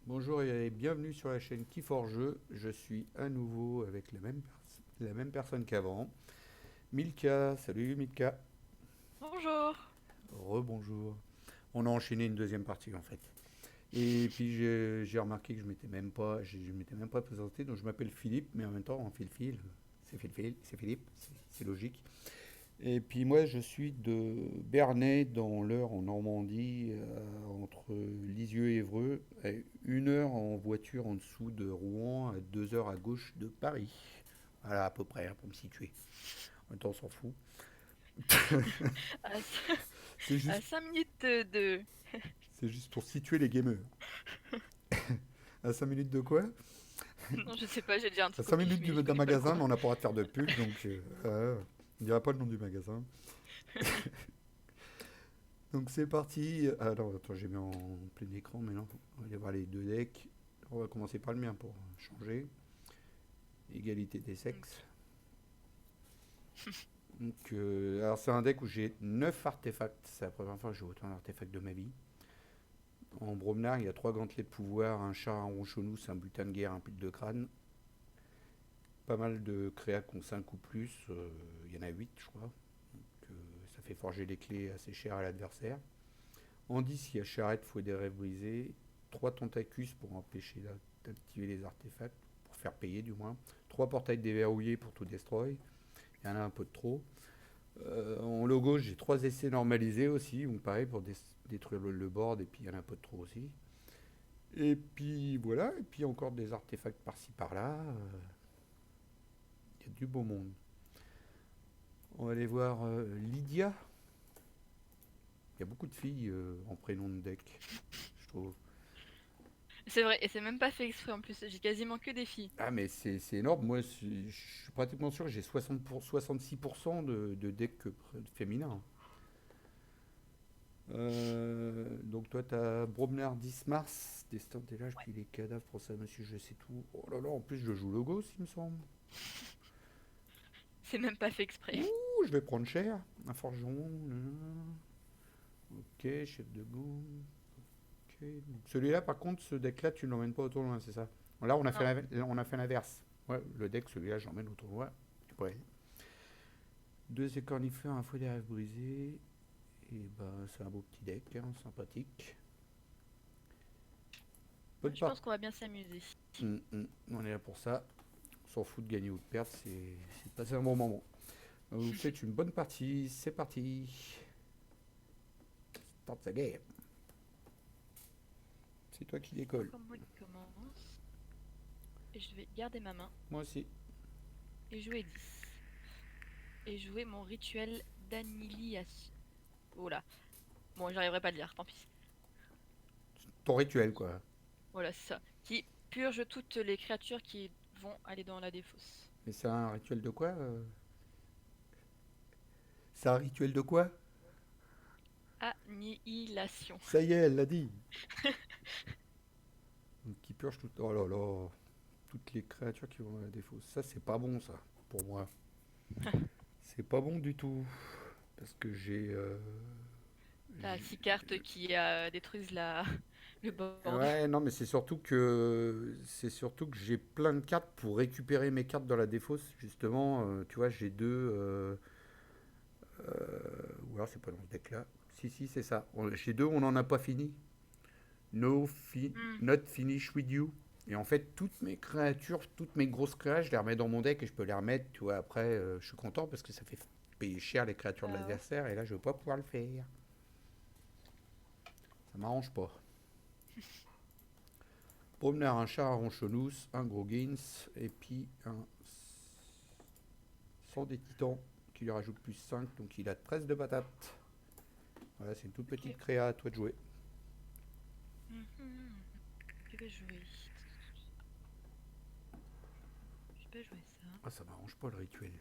Bonjour et bienvenue sur la chaîne Key4Jeux. Je suis à nouveau avec la même personne qu'avant. Milka, salut Milka. Bonjour. Rebonjour. On a enchaîné une deuxième partie en fait. Et puis j'ai remarqué que je m'étais même pas présenté, donc je m'appelle Philippe, mais en même temps on fait le fil. C'est Philippe, c'est logique. Et puis moi je suis de Bernay dans l'Eure en Normandie, entre Lisieux et Évreux, à 1 heure en voiture en dessous de Rouen, à 2 heures à gauche de Paris. Voilà à peu près hein, pour me situer. En même temps on s'en fout. À, C'est à juste, 5 minutes de... c'est juste pour situer les gamers. À 5 minutes de quoi? Non, je sais pas, j'ai dit un À truc au 5 pif, minutes mais je d'un connais pas le magasin, coin. mais on n'a pas le droit de faire de pub, donc on dira pas le nom du magasin. Donc c'est parti. Alors attends, j'ai mis en plein écran maintenant. On va aller voir les deux decks. On va commencer par le mien pour changer. Égalité des sexes. Donc, alors c'est un deck où j'ai 9 artefacts. C'est la première fois que j'ai autant d'artefacts de ma vie. En Bromnar, il y a 3 gantelets de pouvoir, un chat, un ronchonous, un butin de guerre, un pile de crâne. Pas mal de créas qui ont 5 ou plus. Il y en a 8 je crois. Donc, ça fait forger les clés assez chères à l'adversaire. En 10, il y a charrette, fouet des rêves brisés. 3 tentacus pour empêcher d'activer les artefacts, pour faire payer du moins. 3 portails déverrouillés pour tout destroy. Il y en a un peu de trop. En logo, j'ai 3 essais normalisés aussi, donc pareil pour détruire le board, et puis il y en a un peu de trop aussi. Et puis voilà, et puis encore des artefacts par-ci par-là. Il y a du beau monde. On va aller voir Lydia. Il y a beaucoup de filles en prénom de deck, je trouve. C'est vrai, et c'est même pas fait exprès en plus, j'ai quasiment que des filles. Ah, mais c'est énorme. Moi, je suis pratiquement sûr que j'ai 66% de deck féminin. Donc, toi, t'as Bromner 10 mars, Destin des Lâches, Ouais. puis les cadavres, pour ça, monsieur, je sais tout. Oh là là, en plus, je joue le Ghost, il me semble. C'est même pas fait exprès. Ouh, je vais prendre cher. Un forgeron. Ok, chef de boue. Ok. Celui-là, par contre, ce deck-là, tu ne l'emmènes pas au tournoi, c'est ça? Là, Non. on a fait l'inverse. Ouais, le deck, celui-là, j'emmène au tournoi. Ouais. Deux écornifères, un fouet des rêves brisés. Et ben, c'est un beau petit deck, hein, sympathique. Bonne Je part. pense qu'on va bien s'amuser. On est là pour ça. On s'en fout de gagner ou de perdre, c'est de passer un bon moment. Vous faites une bonne partie, c'est parti. Start the game. C'est toi qui C'est décolle. encore moi qui commence. Et je vais garder ma main Moi aussi. et jouer 10. Et jouer mon rituel d'annihilation. Oh là. Bon, j'arriverai pas à le dire, tant pis. Ton rituel, quoi. Voilà, c'est ça. Qui purge toutes les créatures qui vont aller dans la défausse. Mais c'est un rituel de quoi C'est un rituel de quoi? Annihilation. Ça y est, elle l'a dit. Donc, qui purge tout. Oh là là. Toutes les créatures qui vont à la défaut. Ça, c'est pas bon, ça, pour moi. C'est pas bon du tout. Parce que T'as j'ai- 6 cartes qui détruisent le board. Ouais, non, mais c'est surtout que j'ai plein de cartes pour récupérer mes cartes dans la défausse. Justement, tu vois, j'ai deux. Ou alors c'est pas dans ce deck-là. Si, si, c'est ça. J'ai deux, on n'en a pas fini. Hmm. Not finish with you. Et en fait, toutes mes créatures, toutes mes grosses créatures, je les remets dans mon deck et je peux les remettre. Tu vois, après, je suis content parce que ça fait payer cher les créatures de Bah ouais. l'adversaire. Et là, je vais pas pouvoir le faire. Ça m'arrange pas. Promener un chat à ronchonous, un gros Gains, et puis un sang des titans qui lui rajoute plus 5, donc il a 13 de patates. Voilà, c'est une toute petite Ok. créa, à toi de jouer. Mhm. Je vais jouer. Je vais jouer ça. Ah, ça m'arrange pas le rituel.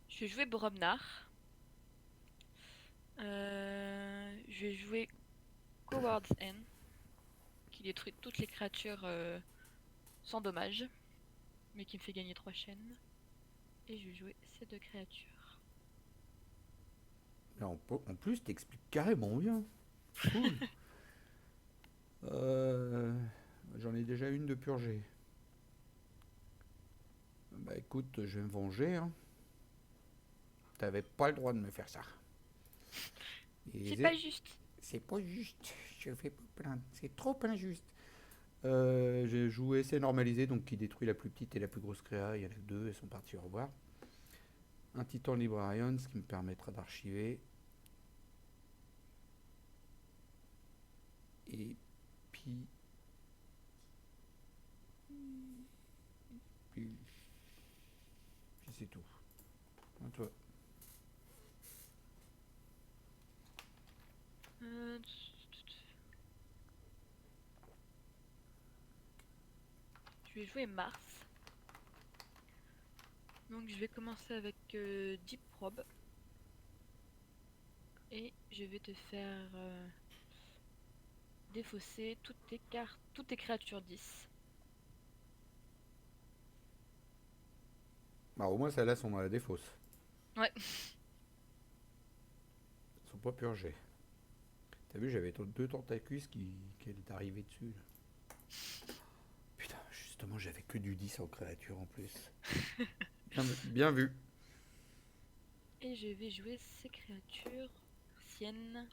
Je vais jouer Bromnar. Je vais jouer Coward's End, qui détruit toutes les créatures sans dommage, mais qui me fait gagner 3 chaînes. Et je vais jouer ces deux créatures. Et en plus, t'expliques carrément bien. Cool. Euh, J'en ai déjà une de purgée. Bah écoute, je vais me venger, hein. T'avais pas le droit de me faire ça. C'est Et pas juste. c'est pas juste. Je fais pas plaindre. C'est trop injuste. J'ai joué essai normalisé, donc qui détruit la plus petite et la plus grosse créa. Il y en a deux, elles sont parties au revoir. Un titan librarian, ce qui me permettra d'archiver. Et puis, puis, puis c'est tout. À toi. Euh, Je vais jouer Mars. Donc je vais commencer avec Deep Probe. Et je vais te faire défausser toutes tes cartes, toutes tes créatures 10. Bah, au moins, celles-là sont dans la défausse. Ouais. Elles sont pas purgées. T'as vu, j'avais deux tentacus qui est arrivé dessus. Là. Putain, justement, j'avais que du 10 en créature en plus. Bien vu. Et je vais jouer ces créatures anciennes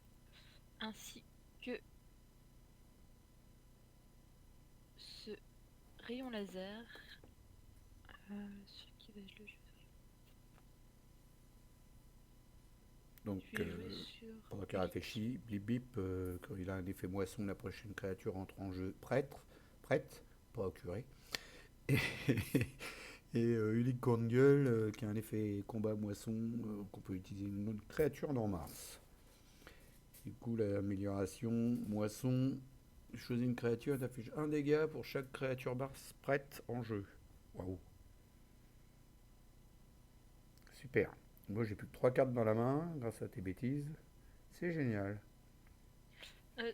ainsi que ce rayon laser. Sur qui vais-je le jouer? Donc, Je vais jouer sur pendant qu'il Ulick. réfléchit, Blip Bip, quand il a un effet moisson, la prochaine créature entre en jeu prête, pas curé. Et, Ulick Grande Gueule, qui a un effet combat moisson, qu'on peut utiliser une autre créature dans Mars. Du coup, l'amélioration moisson, choisis une créature, t'affiches un dégât pour chaque créature Mars prête en jeu. Waouh, super. Moi, j'ai plus que 3 cartes dans la main grâce à tes bêtises. C'est génial. Euh,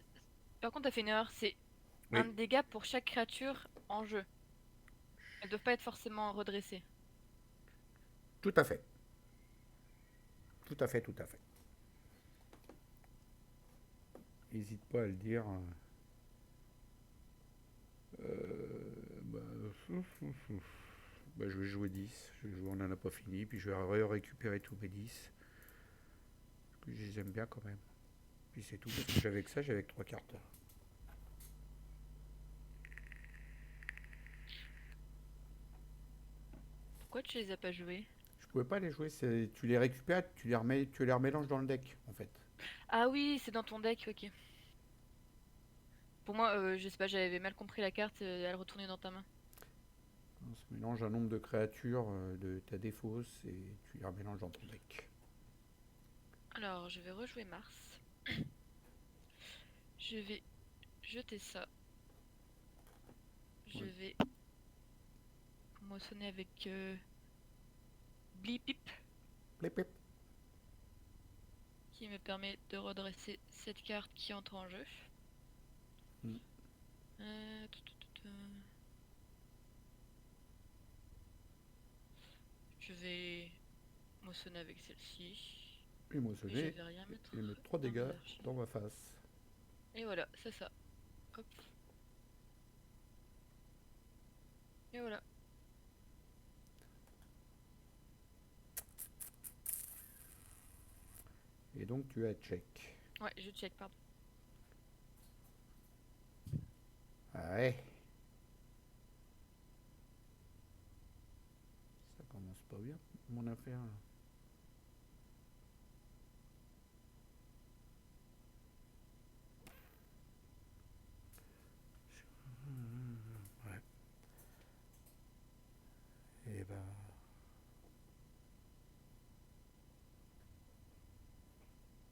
Par contre, t'as fait une erreur, c'est un Oui, dégât pour chaque créature en jeu. Elles doivent pas être forcément redressées. tout à fait. Tout à fait, tout à fait. N'hésite pas à le dire. Bah, bah, je vais jouer 10. On n'en a pas fini. Puis je vais récupérer tous mes 10. Parce que je les aime bien quand même. Puis c'est tout. Parce que j'avais que ça, j'avais que 3 cartes. Pourquoi tu les as pas jouées? Je pouvais pas les jouer. Tu les récupères, tu les remélanges dans le deck en fait. Ah oui, c'est dans ton deck, ok. Pour moi, je sais pas, j'avais mal compris la carte, elle retournait dans ta main. On se mélange un nombre de créatures de ta défausse et tu les remélanges dans ton deck. Alors, je vais rejouer Mars. Je vais jeter ça. Je Ouais. vais moissonner avec Blipip, Plip, plip. qui me permet de redresser cette carte qui entre en jeu. Mm. Tout. Je vais moissonner avec celle-ci. Et Et je moissonner vais rien mettre et mettre 3 dans mes dégâts archives. dans ma face. Et voilà, c'est ça. Hop. Et voilà. Et donc tu as check. Ouais, je check, pardon. Ah ouais. Ça commence pas bien, mon affaire. Là. Ouais. Et ben.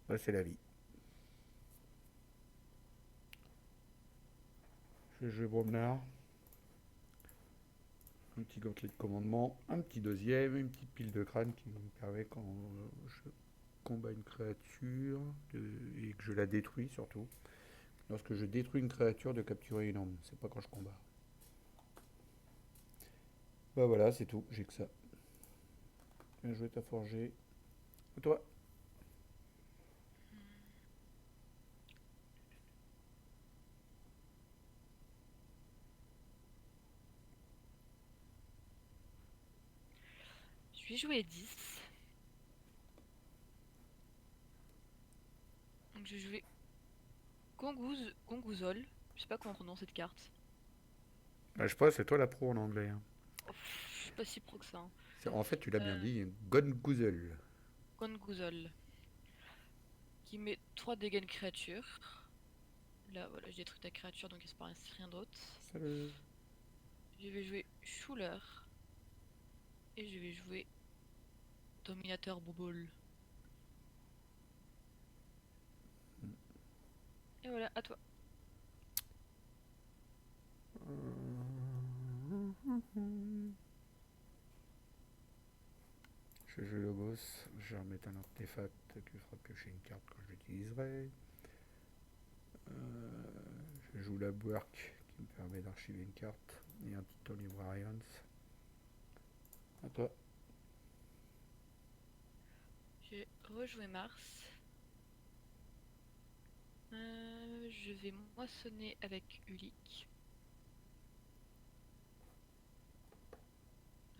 Là, c'est la vie. Je vais jouer Bromnar. Un petit gantelet de commandement. Un petit deuxième. Une petite pile de crâne qui me permet quand je combat une créature et que je la détruis surtout. Lorsque je détruis une créature, de capturer une arme. C'est pas quand je combats. Bah voilà, c'est tout. J'ai que ça. Bien joué, t'as forgé. À toi. Je vais jouer 10. Donc je vais jouer Gongouzol. Je sais pas comment on prononce cette carte. Ah, je sais pas, c'est toi la pro en anglais, hein. Oh, je suis pas si pro que ça, hein. En fait, tu l'as bien Euh, dit, Gongoozle. Gongouzol. Qui met 3 dégâts de créature. Là, voilà, je détruis ta créature, donc il se passe rien d'autre. Salut. Je vais jouer Schuler. Et je vais jouer Dominateur Bobol. Et voilà, à toi. Je joue le boss, je vais remettre un artefact qui fera piocher une carte quand je l'utiliserai. Je joue la Work qui me permet d'archiver une carte et un Titan Librarians. À toi. J'ai rejoué Mars. Je vais moissonner avec Ulik.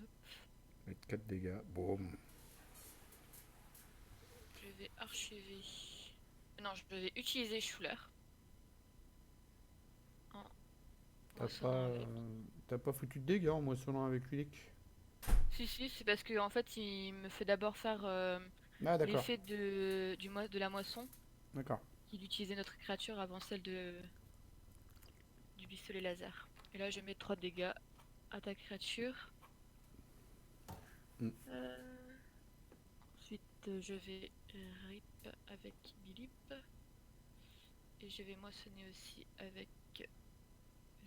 Hop. Mettre 4 dégâts. Boum. Je vais archiver. Non, je vais utiliser Schuler. En T'as moissonnant pas, avec. t'as pas foutu de dégâts en moissonnant avec Ulik? Si, c'est parce que en fait, il me fait d'abord faire Ah, d'accord. l'effet de la moisson, D'accord. qu'il utilisait notre créature avant celle du pistolet laser. Et là, je mets 3 dégâts à ta créature. Mm. Ensuite, je vais rip avec Bilip. Et je vais moissonner aussi avec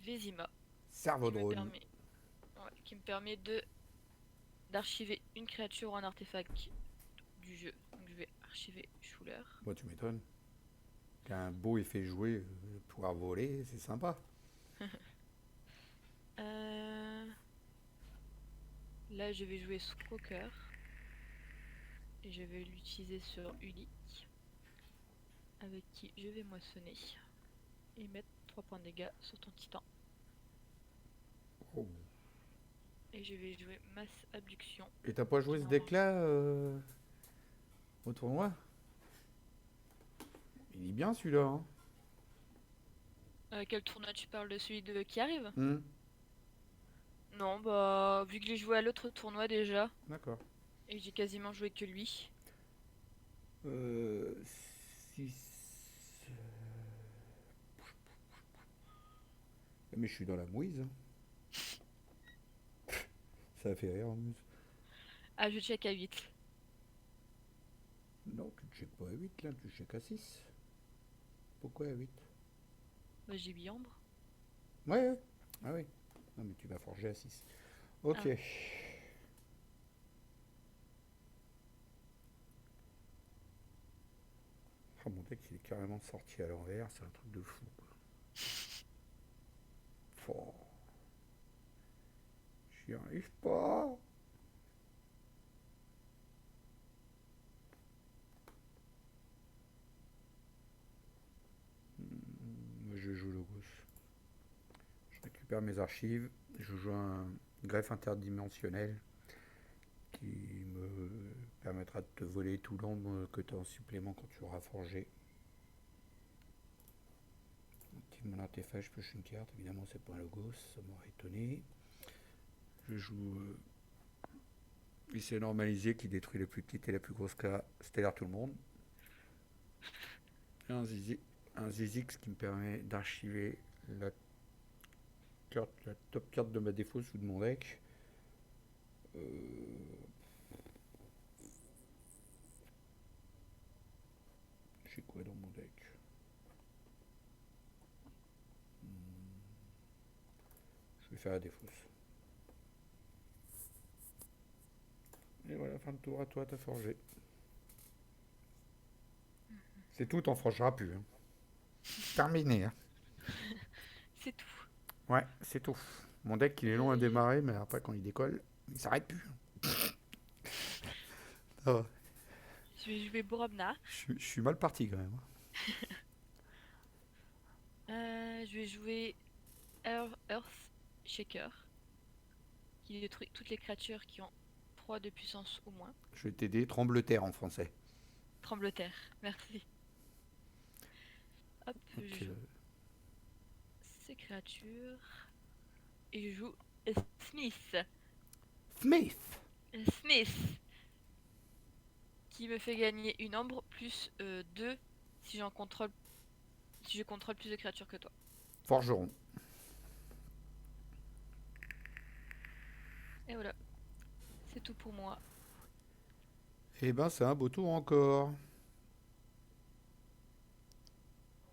Vezima, Cerveau qui me drone. permet, qui me permet de d'archiver une créature ou un artefact du jeu. Donc je vais archiver Schuler. Moi, tu m'étonnes. Qu'un beau effet joué, pouvoir voler, c'est sympa. Euh, Là, je vais jouer Squawker. Et je vais l'utiliser sur Ulik, avec qui je vais moissonner. Et mettre 3 points de dégâts sur ton titan. Oh. Et je vais jouer Masse Abduction. Et t'as pas Qui joué ce normalement. deck-là au tournoi? Il est bien celui-là, hein. Quel tournoi tu parles, de celui qui arrive? Hmm. Non, bah, vu que j'ai joué à l'autre tournoi déjà, D'accord. et j'ai quasiment joué que lui. 6. Mais je suis dans la mouise, hein. Ça fait rire en plus. Ah, je check à 8. Non, tu ne checkes pas à 8 là, tu checkes à 6. Pourquoi à 8? Bah, j'ai Biambre. Ouais, ouais. Ah oui. Non, mais tu vas forger à 6. Ok. Ah, Ah, mon deck il est carrément sorti à l'envers, c'est un truc de fou, quoi. Oh, j'y arrive pas. Je joue le gosse. Je récupère mes archives. Je joue un greffe interdimensionnel qui me permettra de te voler tout l'ombre que tu as en supplément quand tu auras forgé. Active mon artefact, je pioche une carte. Évidemment, c'est pas un logos, ça m'aurait étonné. Je joue lycée normalisé qui détruit le plus petit et la plus grosse carte stellaire tout le monde. Et un Zizix qui me permet d'archiver la top carte de ma défausse ou de mon deck. J'ai quoi dans mon deck? Je vais faire la défausse. Et voilà, fin de tour, à toi, t'as forgé. C'est tout, t'en forgeras plus, hein. Terminé, hein. c'est tout. Ouais, c'est tout. Mon deck, il est long à Et démarrer, mais après, quand il décolle, il s'arrête plus. Ça va. je vais jouer Boromna. Je suis mal parti quand même. Je vais jouer Earth Shaker, qui détruit toutes les créatures qui ont 3 de puissance ou moins. Je vais t'aider, tremble-terre en français. Trembleterre, merci. Hop, Donc, je joue ces créatures. Et je joue Smith. Smith. Smith. Qui me fait gagner une ombre plus 2 si j'en contrôle. Si je contrôle plus de créatures que toi. Forgeron. Et voilà. C'est tout pour moi. Eh ben, c'est un beau tour encore.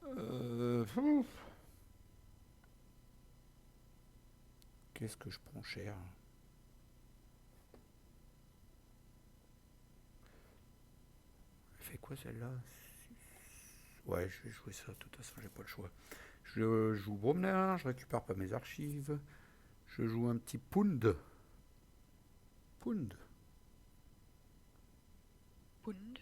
Ouf. Qu'est-ce que je prends cher? Elle fait quoi celle-là? Ouais, je vais jouer ça. De toute façon, j'ai pas le choix. Je joue Bromner, je récupère pas mes archives. Je joue un petit Pound. Pound. Pound.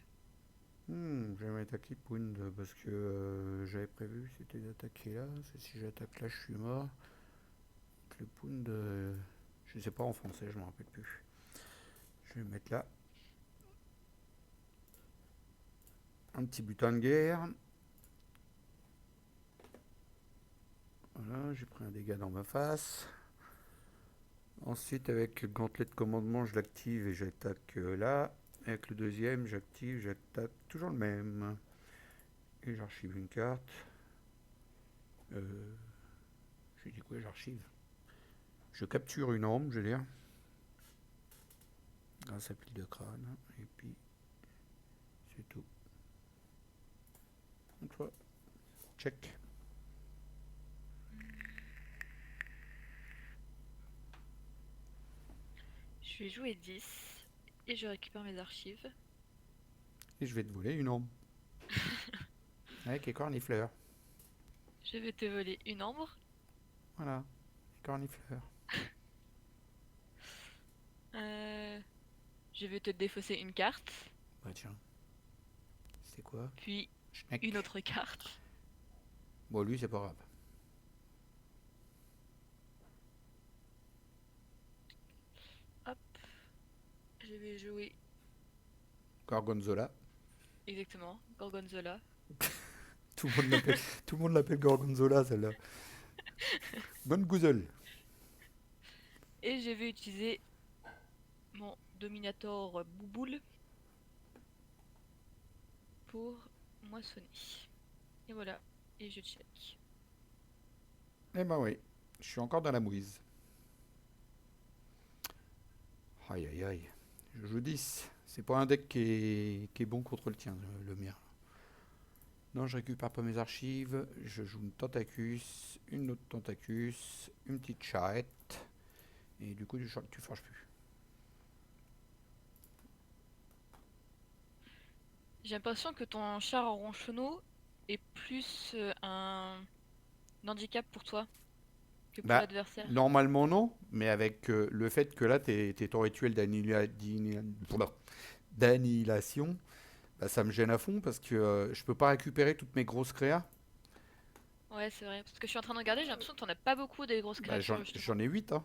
J'aimerais attaquer Pound parce que j'avais prévu c'était d'attaquer là. Si j'attaque là, je suis mort. Donc le Pound, je sais pas en français, je me rappelle plus. Je vais mettre là un petit butin de guerre. Voilà, j'ai pris un dégât dans ma face. Ensuite, avec gantelet de commandement, je l'active et j'attaque là. Avec le deuxième, j'active, j'attaque toujours le même. Et j'archive une carte. Je dis quoi, j'archive. Je capture une arme, je veux dire. Grâce à pile de crâne. Et puis, c'est tout. Une fois. Check. Je vais jouer 10 et je récupère mes archives. Et je vais te voler une arme. Avec les cornifleurs. Je vais te voler une ombre. Voilà. Les cornifleurs. Je vais te défausser une carte, Bah tiens. C'était quoi? puis Schneck. une autre carte. Bon, lui, c'est pas grave. Hop. Je vais jouer Gorgonzola. exactement Gorgonzola. Tout le monde l'appelle Gorgonzola, celle-là. Bonne gouzelle. Et je vais utiliser mon Dominator Bouboule pour moissonner. Et voilà. Et je check. Eh ben oui. Je suis encore dans la mouise. Aïe aïe aïe. Je joue 10. C'est pas un deck qui est bon contre le tien, le mien. Non, je récupère pas mes archives. Je joue une Tentacus, une autre Tentacus, une petite charrette. Et du coup, tu forges plus. J'ai l'impression que ton char en ronchonneau est plus un handicap pour toi que pour Bah, l'adversaire. normalement non, mais avec le fait que là, t'es ton rituel d'annihilation, bah, ça me gêne à fond parce que je peux pas récupérer toutes mes grosses créas. Ouais, c'est vrai. Parce que je suis en train de regarder, j'ai l'impression que t'en as pas beaucoup des grosses Bah, créatures, justement. j'en ai 8, hein.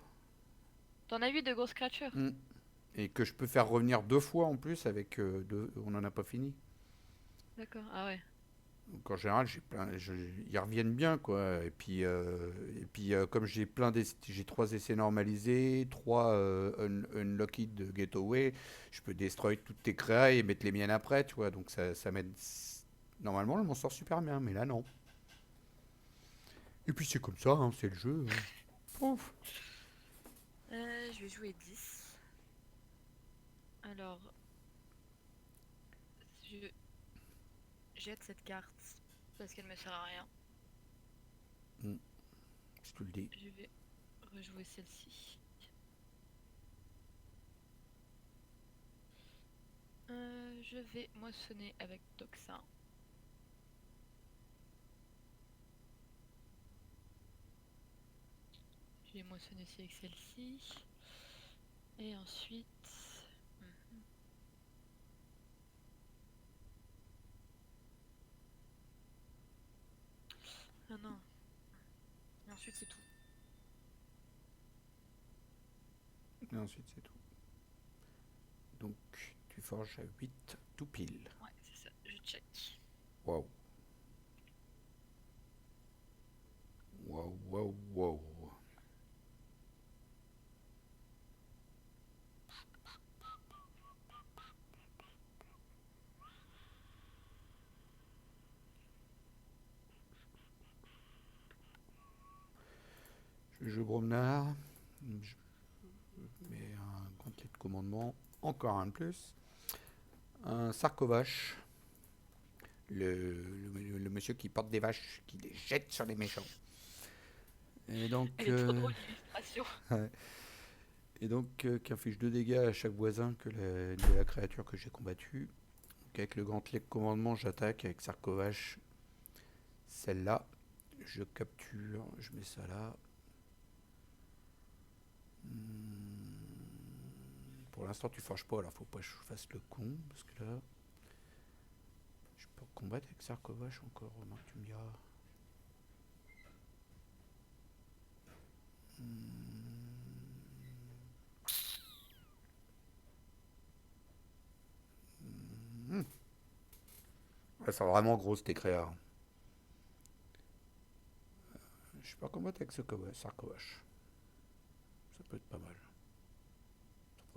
T'en as 8 de grosses créatures. Mm. Et que je peux faire revenir 2 fois en plus avec on n'en a pas fini. D'accord, ah ouais. Donc en général, ils reviennent bien quoi. Et puis comme j'ai 3 essais normalisés, 3 unlocked getaway, je peux destroy toutes tes créas et mettre les miennes après, tu vois. Donc ça m'aide. Normalement, je m'en sort super bien, mais là non. Et puis c'est comme ça, hein, c'est le jeu, hein. Pouf. Je vais jouer 10. Alors, je jette cette carte parce qu'elle me sert à rien. Mm, je te le dis. Je vais rejouer celle-ci. Je vais moissonner avec Toxin. Je vais moissonner aussi avec celle-ci. Et ensuite... Mhm. Ah non. Et ensuite c'est tout. Et ensuite c'est tout. forges à 8 tout pile. Ouais, c'est ça, je check. Waouh. Waouh, waouh, waouh. Je joue Bromnar. Je mets un gantelet de commandement. Encore un de plus. Un Sarcovache. Le monsieur qui porte des vaches, qui les jette sur les méchants. Et donc, Elle est trop drôle l'illustration. et donc qui inflige 2 dégâts à chaque voisin de la créature que j'ai combattue. Donc, avec le gantelet de commandement, j'attaque avec Sarcovache. Celle-là, je capture, je mets ça là. Pour l'instant, tu forges pas, alors faut pas que je fasse le con, parce que là, je peux combattre avec Sarcovache encore, remarque, tu me diras. Ouais, c'est vraiment gros tes créas. Je peux combattre avec Sarcovache. Ça peut être pas mal.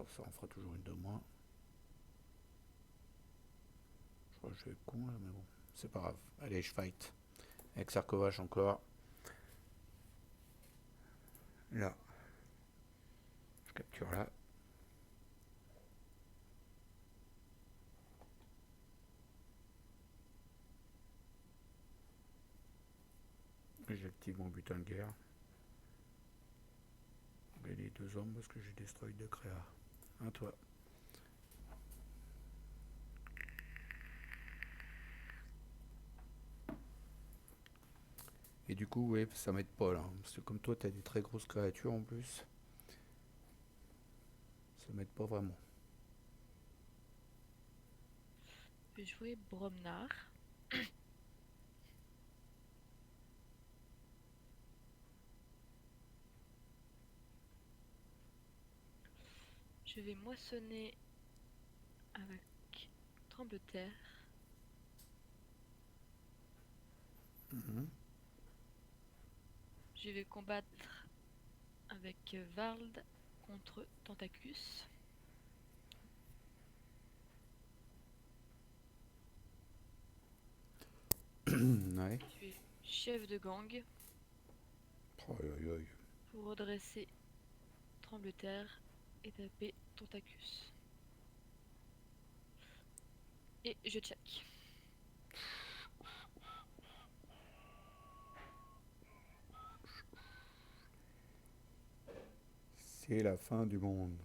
Ça en fera toujours une de moins. Je crois que je vais être con là, mais bon, c'est pas grave. Allez, je fight. Avec Sarcovache encore. Là. Je capture là. J'active mon butin de guerre. Et les 2 hommes parce que j'ai destroy 2 créas. Un toi. Et du coup, ouais, ça m'aide pas là. Parce que comme toi, t'as des très grosses créatures en plus. Ça m'aide pas vraiment. Je vais jouer Bromnar. Je vais moissonner avec Trembleterre. Je vais combattre avec Varld contre Tentacus. Ouais. Je suis chef de gang pour redresser Trembleterre et taper Tentacus. Et je check. C'est la fin du monde.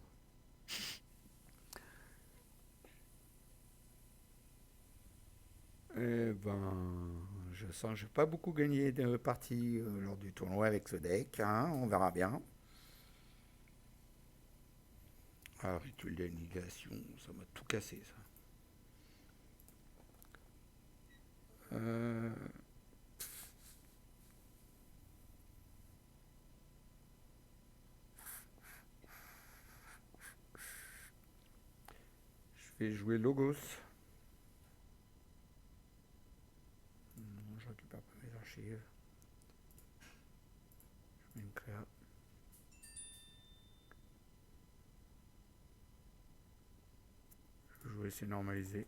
Eh ben, je sens que je vais pas beaucoup gagner de parties lors du tournoi avec ce deck. Hein, on verra bien. Ah, rituel d'annihilation, ça m'a tout cassé ça. Je vais jouer Logos. Non, je récupère pas mes archives. Je mets une créa. Je vais essayer de normaliser.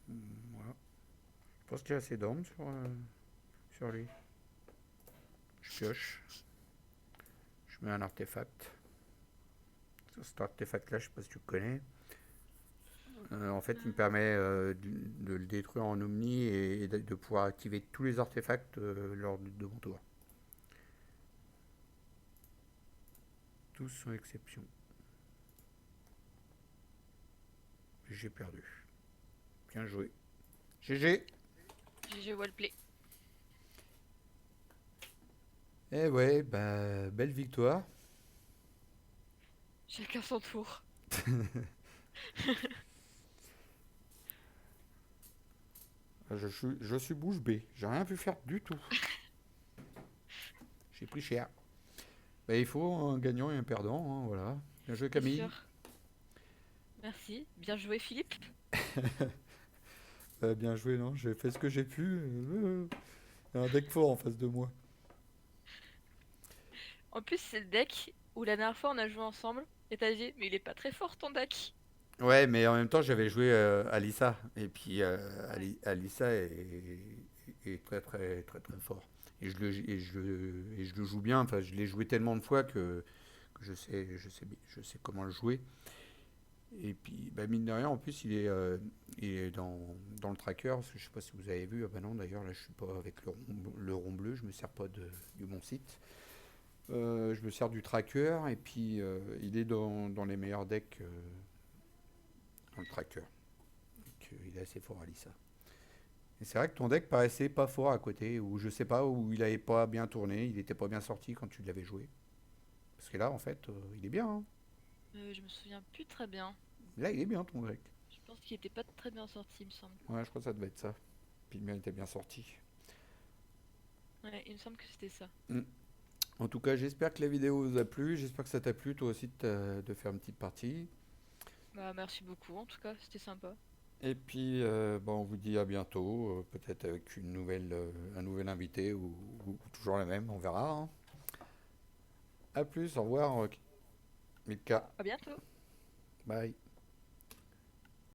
Voilà. Je pense qu'il y a assez d'armes sur lui. Je pioche. Je mets un artefact. Cet artefact là, je sais pas si tu le connais. En fait, il me permet de le détruire en omni et de pouvoir activer tous les artefacts lors de mon tour. Tous sans exception. J'ai perdu. Bien joué. GG. GG Wallplay. Eh ouais, bah, belle victoire. Chacun son tour. Je suis bouche bée. J'ai rien pu faire du tout. J'ai plus cher. Bah, il faut un gagnant et un perdant, hein, voilà. Bien joué C'est Camille. sûr. Merci. Bien joué, Philippe. Bien joué, non? J'ai fait ce que j'ai pu. Il y a un deck fort en face de moi. En plus, c'est le deck où la dernière fois on a joué ensemble et t'as dit, mais il est pas très fort ton deck. Ouais, mais en même temps, j'avais joué Alissa. Et puis, Ouais. Alissa est très, très, très, très fort. Et je le joue bien. Enfin, je l'ai joué tellement de fois que je sais comment le jouer. Et puis, bah, mine de rien, en plus, il est dans le tracker. Parce que je sais pas si vous avez vu. Ah bah non, d'ailleurs, là, je suis pas avec le rond bleu. Je me sers pas du bon site. Je me sers du tracker. Et puis, il est dans les meilleurs decks dans le tracker. Donc, il est assez fort, Alissa. Et c'est vrai que ton deck paraissait pas fort à côté. Ou je sais pas, où il avait pas bien tourné. Il était pas bien sorti quand tu l'avais joué. Parce que là, en fait, il est bien, hein. Je me souviens plus très bien. Là, il est bien, ton deck. Je pense qu'il était pas très bien sorti, il me semble. Ouais, je crois que ça devait être ça. Puis le mien était bien sorti. Ouais, il me semble que c'était ça. Mm. En tout cas, j'espère que la vidéo vous a plu. J'espère que ça t'a plu, toi aussi, de faire une petite partie. Bah, merci beaucoup, en tout cas, c'était sympa. Et puis, on vous dit à bientôt. Peut-être avec un nouvel invité ou toujours le même, on verra, hein. À plus, au revoir, Milka. À bientôt. Bye.